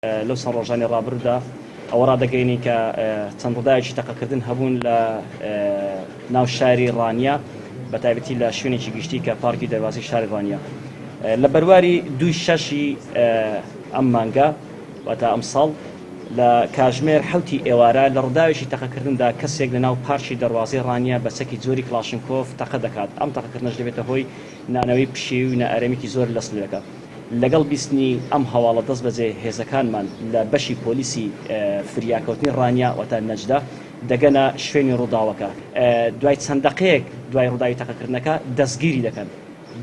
لەو چەند ڕۆژانی ڕابردوودا ئەوە ڕادەگەینی کە چەند ڕووداوێکی تەقەکردن هەبوون لە ناو شاری ڕانیا بە تایبەتی لە شوێنێکی گشتی کە پارکی دەواازی شاری ڕانیا لە بەرواری 2/6 ئەم مانگە واتە ئەم ساڵ لە کاژمێر حوتی ئێوارە لە ڕووداوێکی تەقەکردندا کەسێک لە ناو پارکی دەواازی ڕانیا بە چەکی جۆری کلاشنکۆف تەقە دەکات. ئەم تەقەکردنەش دەبێتە هۆی نانەوەی پشی و نائارەمێکی زۆر لە سنوورەکە. لەگەڵ بیستنی ئەم هەواڵە دەست بەجێ هێزەکانمان لە بەشی پۆلیسی فریاکەوتنی ڕانیا واتە نەجدە دەگەنە شوێنی ڕووداوەکە. دوای چەند دقەیەک دوای ڕووداوی تەقەکردنەکە دەستگیری دەکەن.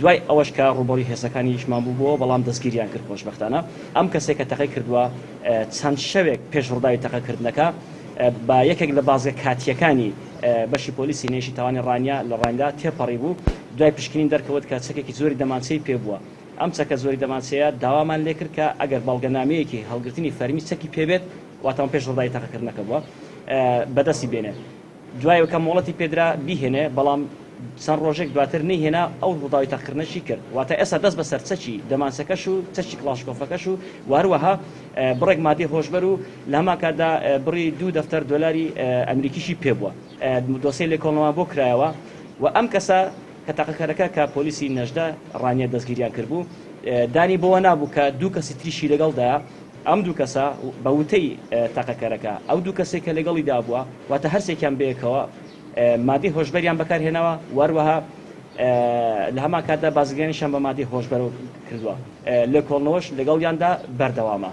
دوای ئەوەش کە ڕووبەری هێزەکانیشمان بووبەوە بەڵام دەستگیریان کرد خۆشبەختانە. ئەم کەسێک کە تەقەی کردووە چەند شەوێک پێش ڕووداوی تەقەکردنەکە با یەکێک لە بازگە کاتیەکانی بەشی پۆلیسی نێژی تاوانی ڕانیا لە ڕاندا تێپەڕی بوو. دوای پشکنین دەرکەوت کە چەکێکی زۆری دەمانچەی پێ بووە. ئەم چەکە زۆری دەمانچەیە داوامان لێ کرد کە ئەگەر بەڵگەنامەیەکی هەڵگرتنی فەرمی چەکی پێبێت واتەوە پێش ڕووداوی تەقەکردنەکە بووە بەدەستی بێنێ. دوای کە مۆڵەتی پێدرا بیهێنێ بەڵام چەند ڕۆژێک دواتر نەیهێنا ئەو ڕووداوی تەقەکردنەشی کرد. واتە ئێستا دەست بەسەر چەکی دەمانچەکەش و چەکی کلاشکۆفەکەش و هەروەها بڕێک مادی هۆشبەر و لە هەمان کاتدا بڕی 2 دەفتەر دۆلاری ئەمریکیشی پێ بووە. دۆسیی لێکۆڵەوە بۆ کرایەوە و ئەم کەسە کە تەقەکەرەکە کە پۆلیسی نەجدە ڕانیە دەستگیریان کردبوو دانی بۆەوە نابوو کە 2 کەسی تریشی لەگەڵدایە. ئەم 2 کەسە بە وتەی تەقەکەرەکە ئەو 2 کەسێک کە لەگەڵی دابووە واتە هەرسێکیان بەیەکەوە مادی هۆشبەریان بەکارهێنەوە وەروەها لە هەمان کاتدا بازرگانیشان بە مادی هۆشبەر کردووە. لێکۆڵنەوەش لەگەڵیاندا بەردەوامە.